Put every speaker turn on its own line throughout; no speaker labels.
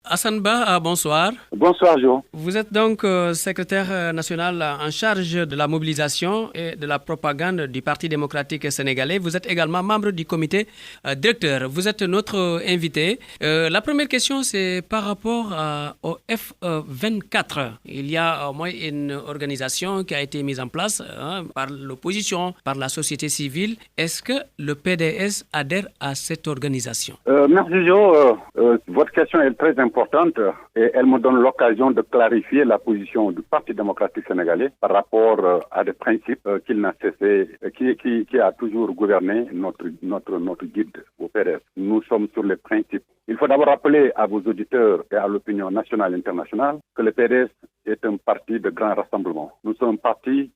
Hassan Ba, bonsoir.
Bonsoir, Jo.
Vous êtes donc secrétaire national en charge de la mobilisation et de la propagande du Parti démocratique sénégalais. Vous êtes également membre du comité directeur. Vous êtes notre invité. La première question, c'est par rapport au F24. Il y a au moins une organisation qui a été mise en place par l'opposition, par la société civile. Est-ce que le PDS adhère à cette organisation?
Merci, Jo. Votre question est très importante et elle me donne l'occasion de clarifier la position du Parti démocratique sénégalais par rapport à des principes qu'il n'a cessé, qui a toujours gouverné notre guide au PDS. Nous sommes sur les principes. Il faut d'abord rappeler à vos auditeurs et à l'opinion nationale et internationale que le PDS est un parti de grand rassemblement. Nous sommes un parti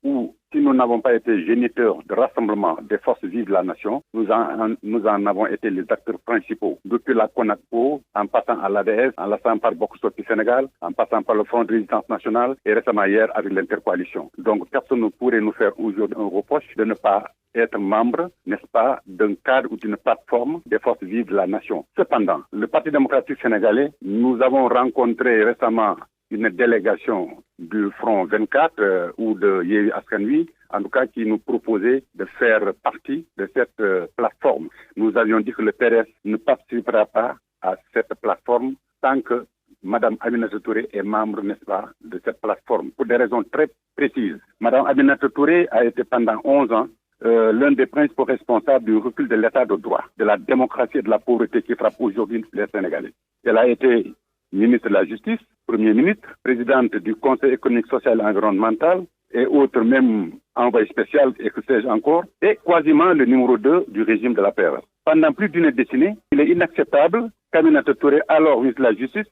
où, si nous n'avons pas été géniteurs de rassemblement des forces vives de la nation, nous en avons été les acteurs principaux. Depuis la CONACPO, en passant à l'ADS, en passant par Bokk Sorti Sénégal, en passant par le Front de résistance nationale et récemment hier avec l'intercoalition. Donc personne ne pourrait nous faire aujourd'hui un reproche de ne pas être membre, n'est-ce pas, d'un cadre ou d'une plateforme des forces vives de la nation. Cependant, le Parti démocratique sénégalais, nous avons rencontré récemment une délégation du Front 24 ou de Yewwi Askan Wi, en tout cas qui nous proposait de faire partie de cette plateforme. Nous avions dit que le PDS ne participera pas à cette plateforme tant que Madame Aminata Touré est membre, n'est-ce pas, de cette plateforme, pour des raisons très précises. Madame Aminata Touré a été pendant 11 ans l'un des principaux responsables du recul de l'état de droit, de la démocratie et de la pauvreté qui frappe aujourd'hui les Sénégalais. Elle a été ministre de la Justice, Premier ministre, présidente du Conseil économique, social et environnemental et autres même envoyé spécial et que sais-je encore, et quasiment le numéro 2 du régime de la paix. Pendant plus d'une décennie, il est inacceptable qu'Aminata Touré, alors ministre de la Justice,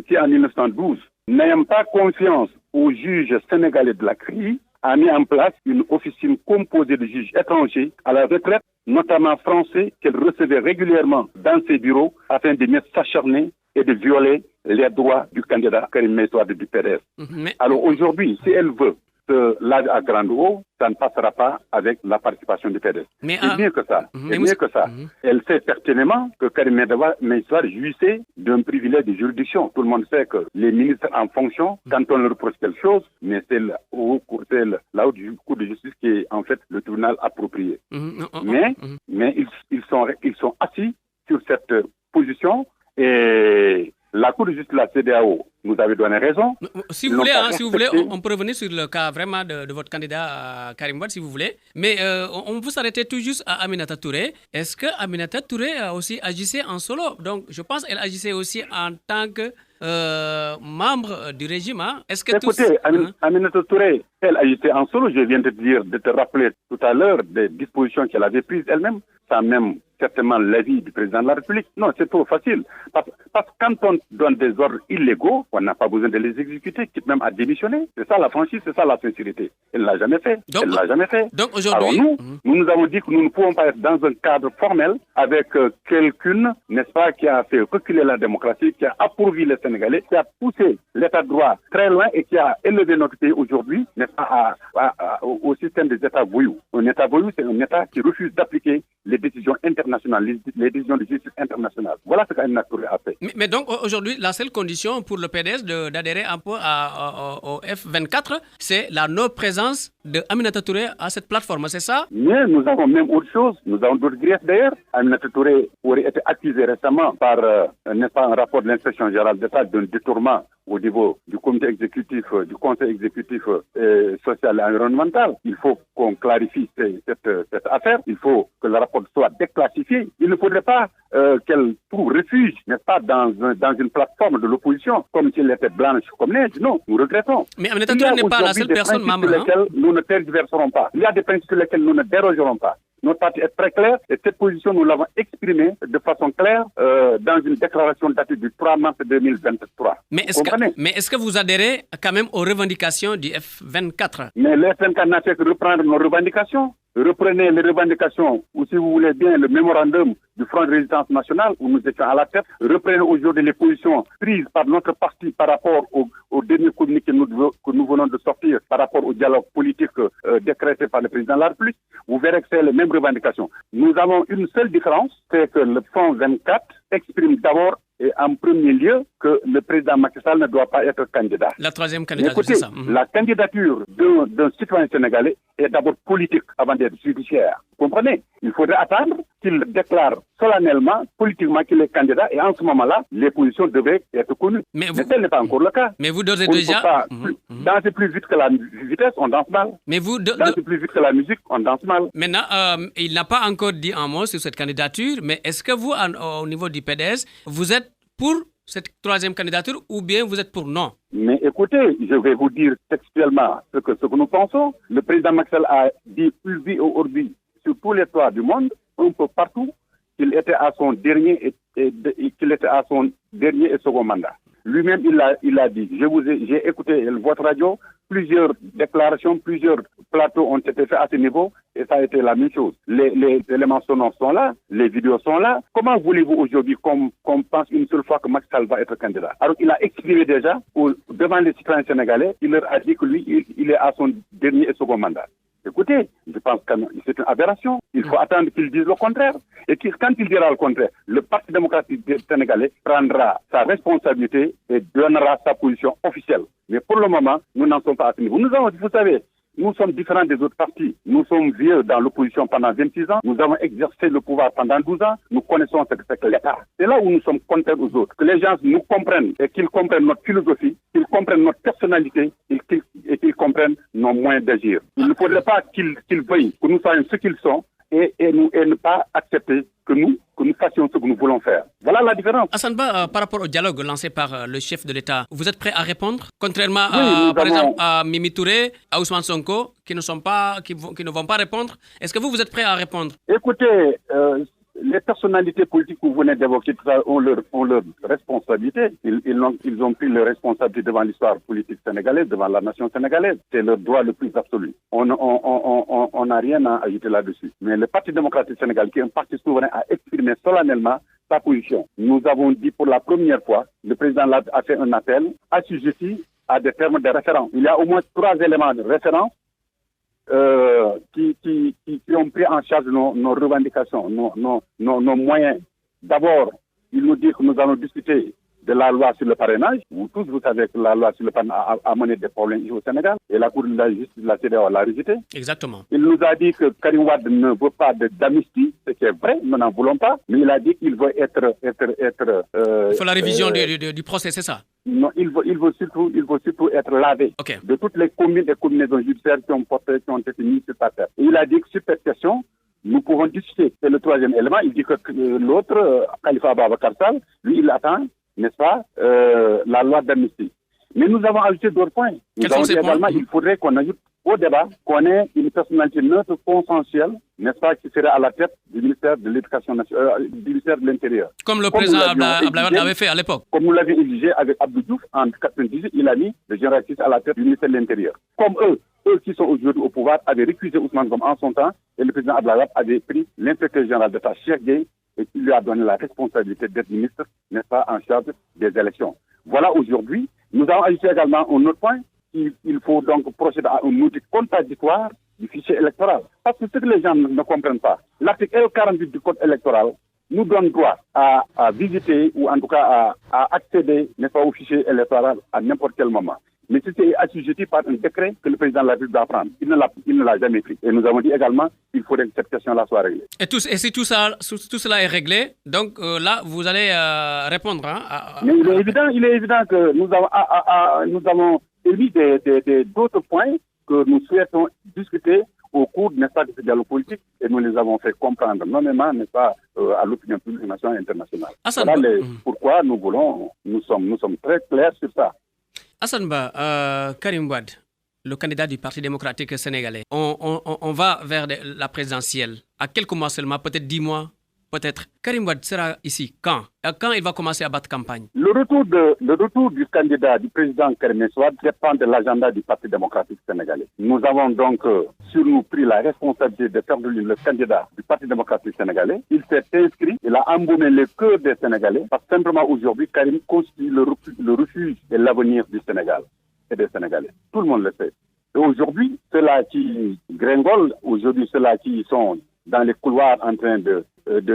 qui en 1912, n'ayant pas confiance aux juges sénégalais de la CRI, a mis en place une officine composée de juges étrangers à la retraite, notamment français, qu'elle recevait régulièrement dans ses bureaux afin de mieux s'acharner et de violer les droits du candidat Karim Meïssa Wade du PDS. Alors aujourd'hui, si elle veut se laver à grande eau, ça ne passera pas avec la participation du PDS. C'est mieux que ça. Elle sait pertinemment que Karim Meïssa Wade jouissait d'un privilège de juridiction. Tout le monde sait que les ministres en fonction, quand on leur reproche quelque chose, mais c'est la haute cour de justice qui est en fait le tribunal approprié. Mais ils sont assis sur cette position et la Cour de justice de la CEDEAO nous avait donné raison.
Si vous voulez, on peut revenir sur le cas vraiment de votre candidat Karim Wade, si vous voulez. Mais on peut s'arrêter tout juste à Aminata Touré. Est-ce que Aminata Touré a aussi agissé en solo? Donc, je pense qu'elle agissait aussi en tant que membre du régime. Est-ce que
écoutez, Aminata Touré, elle agissait en solo. Je viens de te rappeler tout à l'heure des dispositions qu'elle avait prises elle-même, sans même certainement l'avis du président de la République. Non, c'est trop facile. Parce que quand on donne des ordres illégaux, on n'a pas besoin de les exécuter, quitte même à démissionner. C'est ça la franchise, c'est ça la sincérité. Elle ne l'a jamais fait.
Donc aujourd'hui,
alors nous avons dit que nous ne pouvons pas être dans un cadre formel avec quelqu'un, n'est-ce pas, qui a fait reculer la démocratie, qui a appauvri les Sénégalais, qui a poussé l'état de droit très loin et qui a élevé notre pays aujourd'hui, n'est-ce pas, au système des États voyous. Un État voyou, c'est un État qui refuse d'appliquer les décisions internationales, les décisions de justice internationale. Voilà ce qu'Aminata Touré a fait.
Mais donc aujourd'hui, la seule condition pour le PDS d'adhérer un peu au F24, c'est la non-présence de Aminata Touré à cette plateforme, c'est ça?
Mais nous avons même autre chose. Nous avons d'autres griefs d'ailleurs. Aminata Touré aurait été accusée récemment par n'est-ce pas, un rapport de l'inspection générale d'État d'un détournement au niveau du comité exécutif, du conseil exécutif social et environnemental. Il faut qu'on clarifie cette affaire. Il faut que le rapport soit déclassifié. Il ne faudrait pas qu'elle trouve refuge, n'est-ce pas, dans une plateforme de l'opposition, comme si elle était blanche comme neige. Non, nous regrettons.
Mais Aminata Touré n'est pas la seule personne membre.
Nous ne tergiverserons pas. Il y a des principes sur lesquels nous ne dérogerons pas. Notre parti est très clair et cette position, nous l'avons exprimée de façon claire dans une déclaration datée du 3 mars 2023.
Mais est-ce que vous adhérez quand même aux revendications du F24?
Mais le F24 n'a fait que reprendre nos revendications. Reprenez les revendications, ou si vous voulez bien, le mémorandum du Front de résistance nationale, où nous étions à la tête. Reprenez aujourd'hui les positions prises par notre parti par rapport au dernier communiqué que nous venons de sortir, par rapport au dialogue politique décrété par le président de la République. Vous verrez que c'est les mêmes revendications. Nous avons une seule différence, c'est que le Front 24 exprime d'abord et en premier lieu que le président Macky Sall ne doit pas être candidat.
La troisième candidature,
écoutez,
c'est ça.
La candidature d'un citoyen sénégalais est d'abord politique avant d'être judiciaire. Vous comprenez? Il faudrait attendre qu'il déclare solennellement, politiquement qu'il est candidat et en ce moment-là, les positions devraient être connues. Mais tel n'est pas encore le cas.
Mais vous d'ores et déjà...
Danser plus vite que la vitesse, on danse mal.
Mais vous
danser plus vite que la musique, on danse mal.
Maintenant, il n'a pas encore dit un mot sur cette candidature, mais est-ce que vous, au niveau du PDS, vous êtes pour cette troisième candidature ou bien vous êtes pour non?
Mais écoutez, je vais vous dire textuellement ce que nous pensons. Le président Macky Sall a dit urbi ou orbi sur tous les toits du monde, un peu partout, qu'il était à son dernier et second mandat. Lui-même, il a dit, j'ai écouté votre radio, plusieurs déclarations, plusieurs plateaux ont été faits à ce niveau et ça a été la même chose. Les éléments sonores sont là, les vidéos sont là. Comment voulez-vous aujourd'hui qu'on pense une seule fois que Macky Sall va être candidat? Alors il a exprimé déjà devant les citoyens sénégalais, il leur a dit que lui, il est à son dernier et second mandat. Écoutez, je pense que c'est une aberration. Il faut attendre qu'il dise le contraire. Et quand il dira le contraire, le Parti démocratique sénégalais prendra sa responsabilité et donnera sa position officielle. Mais pour le moment, nous n'en sommes pas à ce niveau. Vous savez, nous sommes différents des autres partis. Nous sommes vieux dans l'opposition pendant 26 ans. Nous avons exercé le pouvoir pendant 12 ans. Nous connaissons ce que c'est que l'État. C'est là où nous sommes contraires aux autres. Que les gens nous comprennent et qu'ils comprennent notre philosophie, qu'ils comprennent notre personnalité et qu'ils comprennent nos moyens d'agir. Il ne faudrait pas qu'ils veuillent que nous soyons ce qu'ils sont et ne pas accepter que nous fassions ce que nous voulons faire. Voilà la différence.
Hassan Ba, par rapport au dialogue lancé par le chef de l'État, vous êtes prêt à répondre? Contrairement par exemple à Mimi Touré, à Ousmane Sonko, qui ne vont pas répondre. Est-ce que vous êtes prêt à répondre?
Écoutez, les personnalités politiques que vous venez d'évoquer ont leur responsabilité. Ils ont pris leur responsabilité devant l'histoire politique sénégalaise, devant la nation sénégalaise. C'est leur droit le plus absolu. On n'a rien à ajouter là-dessus. Mais le Parti démocratique sénégalais, qui est un parti souverain, a exprimé solennellement sa position. Nous avons dit pour la première fois, le président a fait un appel assujetti à des termes de référence. Il y a au moins 3 éléments de référence qui ont pris en charge nos revendications, nos moyens. D'abord, il nous dit que nous allons discuter de la loi sur le parrainage. Vous savez que la loi sur le parrainage a mené des problèmes ici au Sénégal et la Cour de la justice de la CEDEAO l'a rejeté.
Exactement.
Il nous a dit que Karim Wade ne veut pas d'amnistie, ce qui est vrai, nous n'en voulons pas, mais il a dit qu'il veut être
il faut la révision du procès, c'est ça?
Non, il veut surtout être lavé de toutes les communes et combinaisons judiciaires qui ont été mises sur sa tête. Et il a dit que sur cette question, nous pouvons discuter. C'est le troisième élément. Il dit que l'autre, Khalifa Ababacar Sall, lui, il attend, n'est-ce pas, la loi d'amnistie. Mais nous avons ajouté d'autres points. Nous avons dit également qu'il faudrait qu'on ajoute au débat qu'on ait une personnalité neutre, consensuelle, n'est-ce pas, qui serait à la tête du ministère de l'Éducation nationale, du ministère de l'Intérieur.
Comme le président Abdoulaye l'avait fait à l'époque.
Comme nous l'avions exigé avec Abdou Diouf en 1998, il a mis le général Ciss à la tête du ministère de l'Intérieur. Comme eux qui sont aujourd'hui au pouvoir, avaient récusé Ousmane Ngom en son temps, et le président Abdoulaye avait pris l'inspecteur général d'État, Cheikh Gueye, et qui lui a donné la responsabilité d'être ministre, n'est-ce pas, en charge des élections. Voilà aujourd'hui. Nous avons ajouté également un autre point. Il faut donc procéder à un outil contradictoire du fichier électoral. Parce que ce que les gens ne comprennent pas, l'article L48 du Code électoral nous donne droit à visiter ou en tout cas à accéder, n'est-ce pas, au fichier électoral à n'importe quel moment. Mais c'est assujetti par un décret que le président de la République doit prendre. Il ne l'a jamais pris. Et nous avons dit également qu'il faudrait que cette question-là soit réglée.
Et si tout cela est réglé, donc là, vous allez répondre.
Mais il est évident que nous avons émis d'autres points que nous souhaitons discuter au cours, n'est-ce pas, de ce dialogue politique, et nous les avons fait comprendre, nommément, n'est-ce pas, à l'opinion publique nationale et internationale. Voilà pourquoi nous sommes très clairs sur ça.
Hassan Ba, Karim Wade, le candidat du Parti démocratique sénégalais, on va vers la présidentielle. À quelques mois seulement, peut-être 10 mois, peut-être. Karim Wade sera ici quand? Quand il va commencer à battre campagne?
Le retour du candidat, du président Karim Wade dépend de l'agenda du Parti démocratique sénégalais. Nous avons donc sur nous pris la responsabilité de faire de lui le candidat du Parti démocratique sénégalais. Il s'est inscrit, il a embaumé le cœur des Sénégalais, parce que simplement aujourd'hui, Karim constitue le refuge et l'avenir du Sénégal et des Sénégalais. Tout le monde le sait. Et aujourd'hui, ceux-là qui gringolent, aujourd'hui ceux-là qui sont dans les couloirs en train de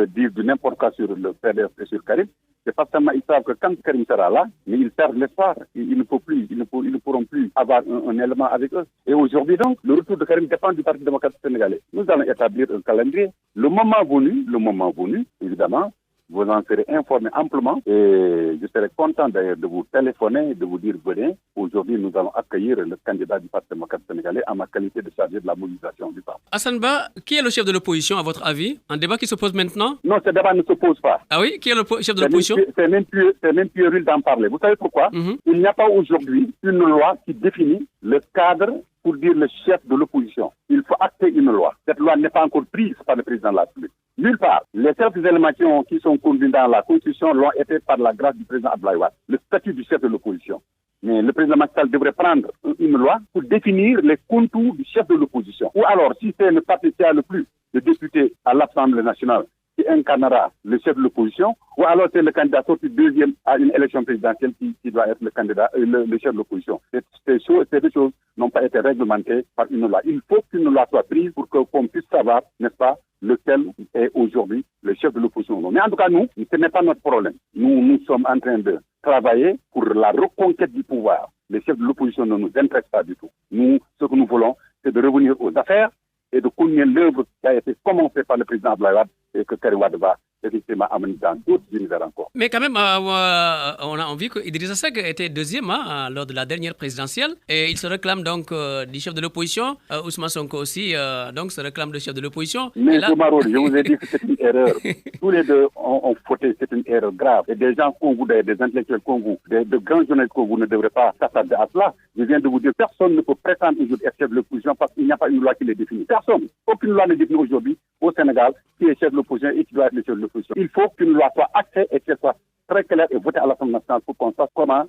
dire du n'importe quoi sur le PDS et sur Karim, c'est parce qu'ils savent que quand Karim sera là, mais ils perdent l'espoir. Ils ne pourront plus avoir un élément avec eux. Et aujourd'hui donc, le retour de Karim dépend du Parti démocratique sénégalais. Nous allons établir un calendrier. Le moment venu, évidemment, vous en serez informés amplement et je serai content d'ailleurs de vous téléphoner, de vous dire venez. Aujourd'hui, nous allons accueillir le candidat du Parti démocratique sénégalais à ma qualité de chargé de la mobilisation du parti.
Hassan Ba, qui est le chef de l'opposition à votre avis? Un débat qui se pose maintenant?
Non, ce débat ne se pose pas.
Ah oui? Qui est le chef de l'opposition?
C'est même puéril d'en parler. Vous savez pourquoi? Il n'y a pas aujourd'hui une loi qui définit le cadre pour dire le chef de l'opposition. Il faut acter une loi. Cette loi n'est pas encore prise par le président de la République. Nulle part. Les quelques éléments qui sont contenus dans la Constitution l'ont été par la grâce du président Abdoulaye Wade, le statut du chef de l'opposition. Mais le président Macky Sall devrait prendre une loi pour définir les contours du chef de l'opposition. Ou alors, si c'est le parti qui a le plus de députés à l'Assemblée nationale qui incarnera le chef de l'opposition, ou alors c'est le candidat sorti deuxième à une élection présidentielle qui doit être le candidat, le chef de l'opposition. Ces deux choses n'ont pas été réglementées par une loi. Il faut qu'une loi soit prise pour qu'on puisse savoir, n'est-ce pas, lequel est aujourd'hui le chef de l'opposition. Mais en tout cas, nous, ce n'est pas notre problème. Nous sommes en train de travailler pour la reconquête du pouvoir. Les chefs de l'opposition ne nous intéressent pas du tout. Nous, ce que nous voulons, c'est de revenir aux affaires et de continuer l'œuvre qui a été commencée par le président Abdoulaye Wade et que Karim Wade va effectivement amener dans d'autres univers encore.
Mais quand même, on a envie que Idrissa Seck était deuxième lors de la dernière présidentielle et il se réclame donc du chef de l'opposition. Ousmane Sonko aussi donc se réclame du chef de l'opposition.
Mais Omaro, je vous ai dit que c'est une erreur. Tous les deux ont fauté, c'est une erreur grave. Et des gens comme vous, des intellectuels comme vous, de grands journalistes comme vous ne devraient pas s'attarder à cela. Je viens de vous dire, personne ne peut prétendre aujourd'hui être chef de l'opposition parce qu'il n'y a pas une loi qui les définit. Personne. Aucune loi ne définit aujourd'hui au Sénégal qui est chef de l'opposition et qui doit être le chef de l'opposition. Il faut qu'une loi soit actée et qu'elle soit très claire et votée à l'Assemblée nationale pour qu'on sache comment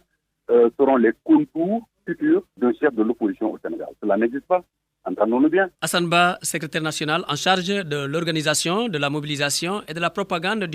seront les contours futurs d'un chef de l'opposition au Sénégal. Cela n'existe pas. Entendons-nous bien.
Hassan Ba, secrétaire national en charge de l'organisation, de la mobilisation et de la propagande du